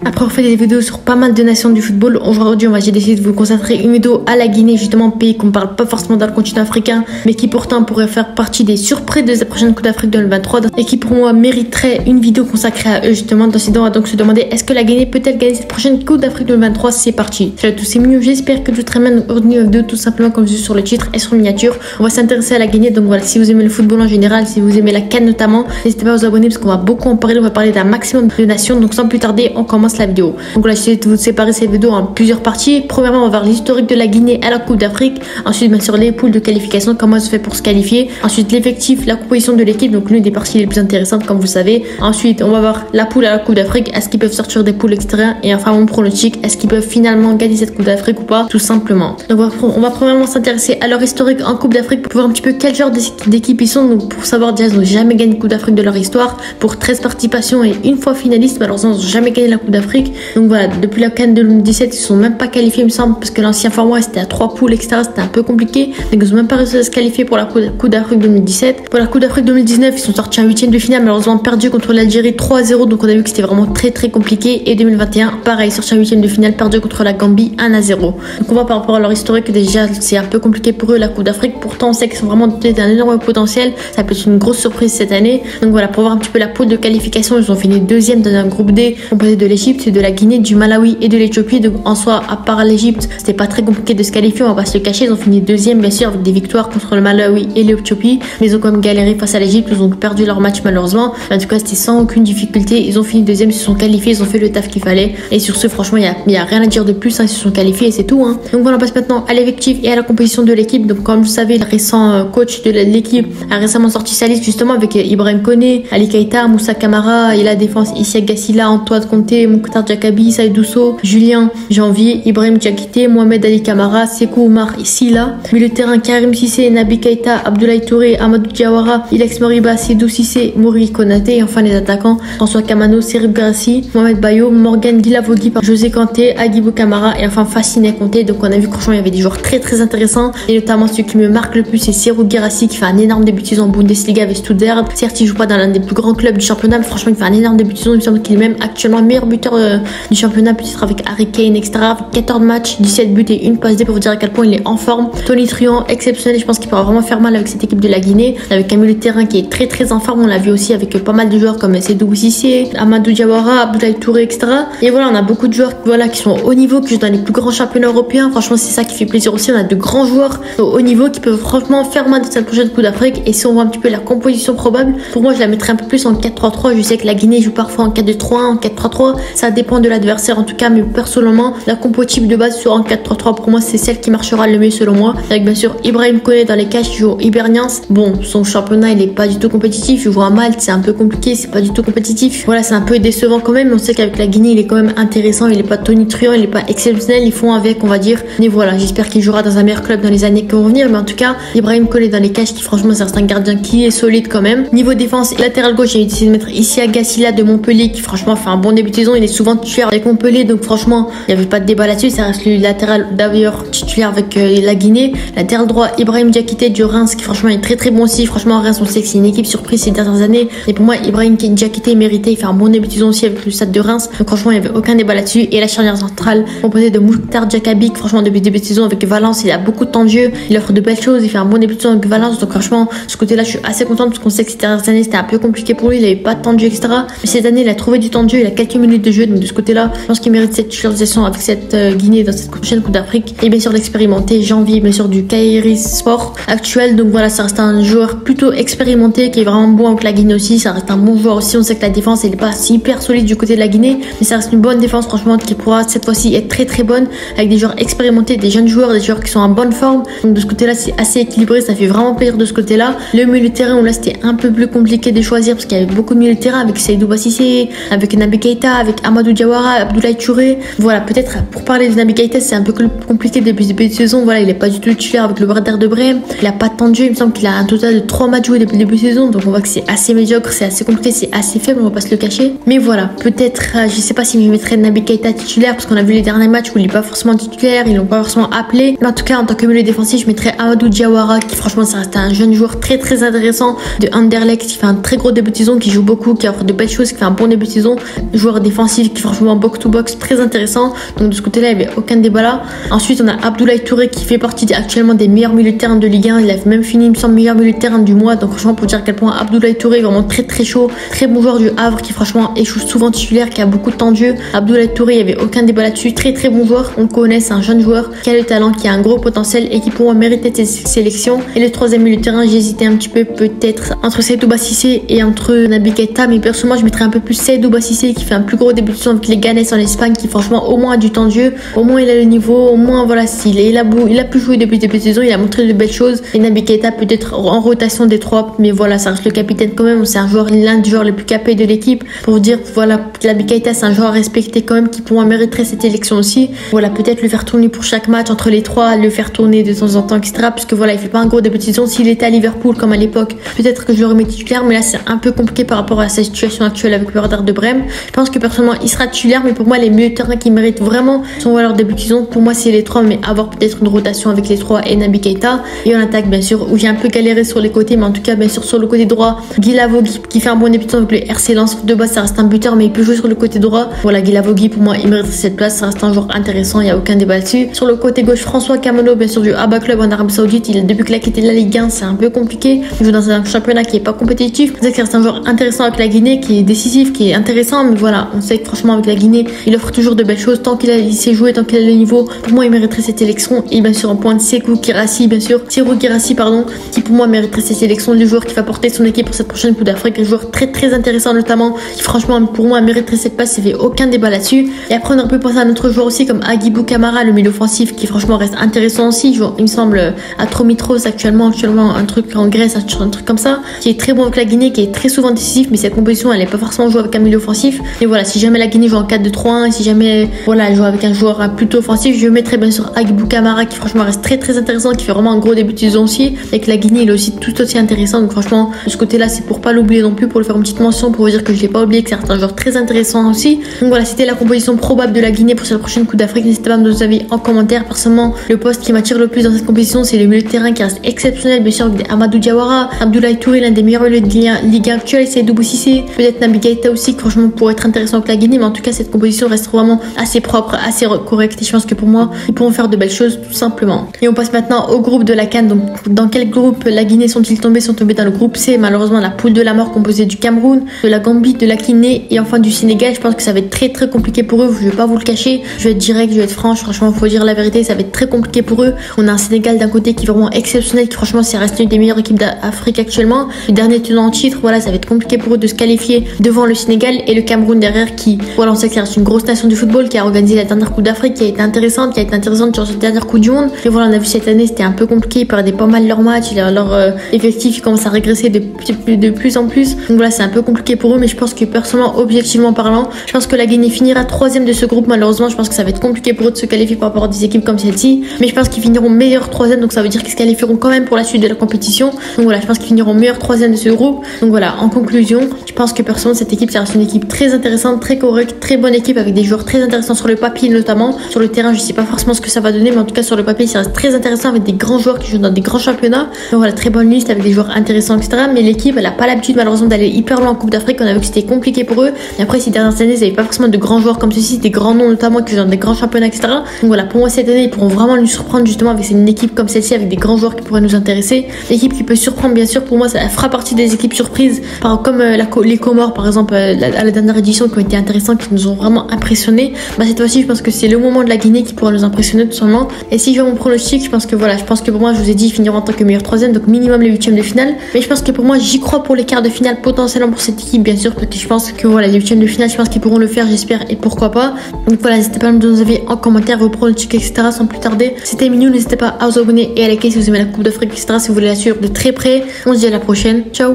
Après avoir fait des vidéos sur pas mal de nations du football, aujourd'hui j'ai décidé de vous consacrer une vidéo à la Guinée, justement pays qu'on parle pas forcément dans le continent africain, mais qui pourtant pourrait faire partie des surprises de la prochaine Coupe d'Afrique 2023 et qui pour moi mériterait une vidéo consacrée à eux justement. Dans cette vidéo on va donc se demander est-ce que la Guinée peut-elle gagner cette prochaine Coupe d'Afrique 2023. C'est parti. Salut à tous, c'est Minou, j'espère que je très bien ordonné vidéo tout simplement comme vu sur le titre et sur la miniature. On va s'intéresser à la Guinée, donc voilà, si vous aimez le football en général, si vous aimez la CAN notamment, n'hésitez pas à vous abonner parce qu'on va beaucoup en parler, on va parler d'un maximum de nations. Donc sans plus tarder, on commence la vidéo. Donc là, j'essaie de vous séparer cette vidéo en plusieurs parties. Premièrement, on va voir l'historique de la Guinée à la Coupe d'Afrique. Ensuite, bien sûr, les poules de qualification, comment ça se fait pour se qualifier. Ensuite, l'effectif, la composition de l'équipe, donc l'une des parties les plus intéressantes, comme vous savez. Ensuite, on va voir la poule à la Coupe d'Afrique. Est-ce qu'ils peuvent sortir des poules extérieures? Et enfin, mon pronostic, est-ce qu'ils peuvent finalement gagner cette Coupe d'Afrique ou pas? Tout simplement. Donc, on va premièrement s'intéresser à leur historique en Coupe d'Afrique pour voir un petit peu quel genre d'équipe ils sont. Donc, pour savoir, déjà, ils n'ont jamais gagné une Coupe d'Afrique de leur histoire. Pour 13 participations et une fois finaliste, malheureusement, ils n'ont jamais gagné la Coupe d'Afrique. Donc, voilà, depuis la CAN 2017, ils ne sont même pas qualifiés, il me semble, parce que l'ancien format c'était à 3 poules, etc. C'était un peu compliqué. Donc, ils n'ont même pas réussi à se qualifier pour la Coupe d'Afrique 2017. Pour la Coupe d'Afrique 2019, ils sont sortis en 8e de finale, malheureusement perdu contre l'Algérie 3-0. Donc, on a vu que c'était vraiment très compliqué. Et 2021, pareil, sorti en 8e de finale, perdu contre la Gambie 1-0. Donc, on voit par rapport à leur historique, déjà, c'est un peu compliqué pour eux la Coupe d'Afrique. Pourtant, on sait qu'ils sont vraiment dotés d'un énorme potentiel. Ça peut être une grosse surprise cette année. Donc, voilà, pour voir un petit peu la poule de qualification, ils ont fini 2e dans un groupe D composé de l'Égypte, de la Guinée, du Malawi et de l'Éthiopie. Donc en soi, à part l'Égypte, c'était pas très compliqué de se qualifier, on va pas se le cacher. Ils ont fini 2e bien sûr avec des victoires contre le Malawi et l'Éthiopie, mais ils ont quand même galéré face à l'Égypte, ils ont perdu leur match malheureusement. En tout cas, c'était sans aucune difficulté. Ils ont fini 2e, ils se sont qualifiés, ils ont fait le taf qu'il fallait. Et sur ce, franchement, il y a rien à dire de plus, hein. Ils se sont qualifiés et c'est tout. Hein. Donc voilà, on passe maintenant à l'effectif et à la composition de l'équipe. Donc comme vous savez, le récent coach de l'équipe a récemment sorti sa liste justement avec Ibrahim Koné, Ali Keita, Moussa Camara et la défense Issa Gassila, Antoine Conté, Mouktar Diakabi, Saïd Ousso, Julien Janvier, Ibrahim Diakité, Mohamed Ali Kamara, Sekou Oumar Silla. Milieu de terrain, Karim Cissé, Naby Keita, Abdoulaye Touré, Amadou Diawara, Ilex Moriba, Sidou Cissé, Mouri Konaté. Et enfin les attaquants, François Kamano, Serif Grassi, Mohamed Bayo, Morgan Guilavogui, José Kanté, Agibou Kamara et enfin Fassine Conté. Donc on a vu que franchement il y avait des joueurs très intéressants et notamment celui qui me marque le plus c'est Serou Guirassy qui fait un énorme début de saison en Bundesliga avec Stuttgart. Certes il joue pas dans l'un des plus grands clubs du championnat mais franchement il fait un énorme début de saison. Il me semble qu'il est même actuellement meilleur buteur du championnat, peut-être avec Harry Kane, etc. 14 matchs, 17 buts et une passe D pour vous dire à quel point il est en forme. Tony Truant, exceptionnel, je pense qu'il pourra vraiment faire mal avec cette équipe de la Guinée, avec un milieu de terrain qui est très en forme. On l'a vu aussi avec pas mal de joueurs comme Seydou Cissé, Amadou Diawara, Abdoulaye Touré, etc. Et voilà, on a beaucoup de joueurs qui sont au haut niveau, qui jouent dans les plus grands championnats européens. Franchement, c'est ça qui fait plaisir aussi. On a de grands joueurs au haut niveau qui peuvent franchement faire mal dans cette prochaine Coupe d'Afrique. Et si on voit un petit peu la composition probable, pour moi, je la mettrais un peu plus en 4-3-3. Je sais que la Guinée joue parfois en 4-2-3-1, en 4-3-3. Ça dépend de l'adversaire en tout cas, mais personnellement, la compo type de base sur en 4-3-3 pour moi c'est celle qui marchera le mieux selon moi, avec bien sûr Ibrahim Koné dans les cages qui joue au Hibernians. Bon, son championnat il est pas du tout compétitif, il joue à Malte, c'est un peu compliqué, c'est pas du tout compétitif, voilà, c'est un peu décevant quand même. On sait qu'avec la Guinée il est quand même intéressant, il est pas tonitruant, il est pas exceptionnel, ils font avec on va dire, mais voilà, j'espère qu'il jouera dans un meilleur club dans les années qui vont venir. Mais en tout cas, Ibrahim Koné dans les cages qui franchement c'est un gardien qui est solide quand même. Niveau défense, latéral gauche, j'ai décidé de mettre Issa Gassila de Montpellier qui franchement fait un bon début de saison, il est souvent titulaire avec Montpellier, donc franchement il n'y avait pas de débat là-dessus. Ça reste le latéral d'ailleurs titulaire avec la Guinée. Latéral droit, Ibrahim Diakité du Reims qui franchement est très bon aussi. Franchement Reims, on sait que c'est une équipe surprise ces dernières années, et pour moi Ibrahim Diakité méritait, il fait un bon début de saison aussi avec le stade de Reims, donc franchement il n'y avait aucun débat là-dessus. Et la charnière centrale composée de Mouktar Diakabi qui franchement depuis le début de saison avec Valence il a beaucoup de temps de jeu, il offre de belles choses, il fait un bon début de saison avec Valence, donc franchement ce côté là je suis assez contente parce qu'on sait que ces dernières années c'était un peu compliqué pour lui, il avait pas de temps de jeu, etc. Mais cette année il a trouvé du temps de jeu, il a quelques minutes de jeu, donc de ce côté là je pense qu'il mérite cette titularisation avec cette Guinée dans cette prochaine Coupe d'Afrique. Et bien sûr l'expérimenté Janvier, bien sûr du Kairi Sport actuel. Donc voilà, ça reste un joueur plutôt expérimenté qui est vraiment bon avec la Guinée aussi, ça reste un bon joueur aussi. On sait que la défense elle est pas hyper solide du côté de la Guinée, mais ça reste une bonne défense franchement qui pourra cette fois-ci être très bonne avec des joueurs expérimentés, des jeunes joueurs, des joueurs qui sont en bonne forme. Donc de ce côté là c'est assez équilibré, ça fait vraiment plaisir de ce côté là. Le milieu de terrain où là c'était un peu plus compliqué de choisir parce qu'il y avait beaucoup de milieu de terrain avec Seydou Cissé, avec Naby Keita, avec Amadou Diawara, Abdoulaye Touré. Voilà, peut-être pour parler de Naby Keita c'est un peu compliqué depuis le début de saison. Voilà, il est pas du tout titulaire avec le Werder de Brême, il a pas de temps de jeu, il me semble qu'il a un total de 3 matchs joués depuis le début de saison, donc on voit que c'est assez médiocre, c'est assez compliqué, c'est assez faible, on va pas se le cacher. Mais voilà, peut-être je sais pas si je mettrais Naby Keita titulaire parce qu'on a vu les derniers matchs où il est pas forcément titulaire, ils l'ont pas forcément appelé, mais en tout cas en tant que milieu défensif je mettrais Amadou Diawara qui franchement ça reste un jeune joueur très intéressant de Anderlecht qui fait un très gros début de saison, qui joue beaucoup, qui offre de belles choses, qui fait un bon début de saison, joueur défensif offensif qui franchement box-to-box très intéressant. Donc de ce côté-là, il n'y avait aucun débat là. Ensuite, on a Abdoulaye Touré qui fait partie actuellement des meilleurs milieux de terrain de Ligue 1. Il a même fini, il me semble, meilleur milieu de terrain du mois. Donc franchement, pour dire à quel point Abdoulaye Touré est vraiment très très chaud. Très bon joueur du Havre qui franchement échoue souvent titulaire, qui a beaucoup de temps de jeu. Abdoulaye Touré, il n'y avait aucun débat là-dessus. Très très bon joueur. On le connaît, c'est un jeune joueur qui a le talent, qui a un gros potentiel et qui pour moi méritait cette sélection. Et le troisième milieu de terrain, j'hésitais un petit peu peut-être entre Seydou Bassissé et entre Naby Keita. Mais personnellement, je mettrais un peu plus Seydou Bassissé qui fait un plus gros début de saison avec les Ganes en Espagne, qui franchement au moins a du temps de jeu. Au moins il a le niveau, au moins voilà, il a pu jouer depuis le début de saison, il a montré de belles choses. Et Naby Keita peut-être en rotation des trois, mais voilà, ça reste le capitaine quand même. C'est un joueur, l'un des joueurs les plus capés de l'équipe. Pour vous dire, voilà, Naby Keita c'est un joueur respecté quand même qui pour moi mériterait cette élection aussi. Voilà, peut-être le faire tourner pour chaque match entre les trois, le faire tourner de temps en temps, etc. Parce que voilà, il fait pas un gros début de saison. S'il était à Liverpool comme à l'époque, peut-être que je l'aurais mis titulaire, mais là c'est un peu compliqué par rapport à sa situation actuelle avec le Werder de Brême. Je pense que personnellement il sera titulaire, mais pour moi les milieux de terrain qui méritent vraiment son valeur début de saison, pour moi c'est les trois, mais avoir peut-être une rotation avec les trois et Naby Keita. Et en attaque bien sûr, où j'ai un peu galéré sur les côtés, mais en tout cas bien sûr sur le côté droit, Guilavogui qui fait un bon début de saison avec le RC Lens. De base ça reste un buteur, mais il peut jouer sur le côté droit. Voilà, Guilavogui pour moi il mérite cette place, ça reste un joueur intéressant, il n'y a aucun débat dessus. Sur le côté gauche, François Kamono bien sûr du Abba Club en Arabie Saoudite. Depuis qu'il a quitté la Ligue 1, c'est un peu compliqué. Il joue dans un championnat qui est pas compétitif. C'est que c'est un joueur intéressant avec la Guinée, qui est décisif, qui est intéressant, mais voilà, on sait que franchement avec la Guinée, il offre toujours de belles choses. Tant il sait jouer, tant qu'il a le niveau, pour moi il mériterait cette élection. Et bien sûr en pointe Serhou Guirassy, bien sûr, qui pour moi mériterait cette sélection, le joueur qui va porter son équipe pour cette prochaine Coupe d'Afrique, un joueur très très intéressant notamment, qui franchement pour moi mériterait cette place, il n'y avait aucun débat là-dessus. Et après on aurait pu penser à un autre joueur aussi comme Agibou Kamara, le milieu offensif, qui franchement reste intéressant aussi. Il me semble à Tromitros actuellement un truc en Grèce, un truc comme ça, qui est très bon avec la Guinée, qui est très souvent décisif, mais cette composition elle n'est pas forcément jouée avec un milieu offensif. Et voilà, si jamais la Guinée joue en 4-2-3-1, et si jamais voilà, elle joue avec un joueur plutôt offensif, je mettrais bien sûr Agibou Kamara, qui franchement reste très très intéressant, qui fait vraiment un gros début de saison aussi. Et que la Guinée il est aussi tout aussi intéressant, donc franchement de ce côté là c'est pour pas l'oublier non plus, pour le faire une petite mention, pour vous dire que je l'ai pas oublié, que c'est un joueur très intéressant aussi. Donc voilà, c'était la composition probable de la Guinée pour cette prochaine Coupe d'Afrique. N'hésitez pas à me donner vos avis en commentaire. Personnellement, le poste qui m'attire le plus dans cette composition, c'est le milieu de terrain qui reste exceptionnel, bien sûr, avec Amadou Diawara, Abdoulaye Touré, l'un des meilleurs milieux de Ligue 1 actuelle, Seydou Bassissé, peut-être Naby Keita aussi, qui franchement pourrait être intéressant avec la Guinée, mais en tout cas cette composition reste vraiment assez propre, assez correcte, et je pense que pour moi ils pourront faire de belles choses tout simplement. Et on passe maintenant au groupe de la CAN. Donc dans quel groupe la Guinée sont-ils tombés? Sont tombés dans le groupe C, malheureusement la poule de la mort, composée du Cameroun, de la Gambie, de la Guinée et enfin du Sénégal. Je pense que ça va être très très compliqué pour eux, je vais pas vous le cacher, je vais être direct, je vais être franche, franchement faut dire la vérité, ça va être très compliqué pour eux. On a un Sénégal d'un côté qui est vraiment exceptionnel, qui franchement c'est resté une des meilleures équipes d'Afrique actuellement, le dernier tenant en titre. Voilà, ça va être compliqué pour eux de se qualifier devant le Sénégal, et le Cameroun derrière, qui voilà, on sait que ça reste une grosse nation du football, qui a organisé la dernière Coupe d'Afrique, qui a été intéressante sur cette dernière Coupe du Monde. Et voilà, on a vu cette année c'était un peu compliqué, ils perdaient pas mal leurs matchs, leur effectif commence à régresser de plus en plus. Donc voilà, c'est un peu compliqué pour eux, mais je pense que personnellement, objectivement parlant, je pense que la Guinée finira 3ème de ce groupe. Malheureusement, je pense que ça va être compliqué pour eux de se qualifier par rapport à des équipes comme celle-ci, mais je pense qu'ils finiront meilleur 3ème, donc ça veut dire qu'ils se qualifieront quand même pour la suite de la compétition. Donc voilà, je pense qu'ils finiront meilleur 3ème de ce groupe. Donc voilà, en conclusion, je pense que personnellement cette équipe, ça reste une équipe très intéressante, très correcte, très bonne équipe, avec des joueurs très intéressants sur le papier, notamment sur le terrain. Je sais pas forcément ce que ça va donner, mais en tout cas sur le papier ça reste très intéressant, avec des grands joueurs qui jouent dans des grands championnats. Donc voilà, très bonne liste avec des joueurs intéressants, etc. Mais l'équipe elle a pas l'habitude malheureusement d'aller hyper loin en Coupe d'Afrique. On a vu que c'était compliqué pour eux, et après ces dernières années ils n'avaient pas forcément de grands joueurs comme ceci, des grands noms notamment qui jouent dans des grands championnats, etc. Donc voilà, pour moi cette année ils pourront vraiment nous surprendre justement avec une équipe comme celle-ci, avec des grands joueurs qui pourraient nous intéresser. L'équipe qui peut surprendre bien sûr, pour moi ça fera partie des équipes surprises, comme les Comores par exemple à la dernière édition, qui ont été intéressants, qui nous ont vraiment impressionnés. Cette fois-ci je pense que c'est le moment de la Guinée qui pourra nous impressionner tout simplement. Et si je vois mon pronostic, je pense que pour moi je vous ai dit ils finiront en tant que meilleur 3ème, donc minimum les 8ème de finale. Mais je pense que pour moi j'y crois pour les quarts de finale potentiellement pour cette équipe, bien sûr, parce que je pense que voilà, les 8ème de finale, je pense qu'ils pourront le faire, j'espère, et pourquoi pas. Donc voilà, n'hésitez pas à me donner vos avis en commentaire, vos pronostics, etc. sans plus tarder. C'était Minou, n'hésitez pas à vous abonner et à liker si vous aimez la Coupe d'Afrique, etc. si vous voulez la suivre de très près. On se dit à la prochaine, ciao.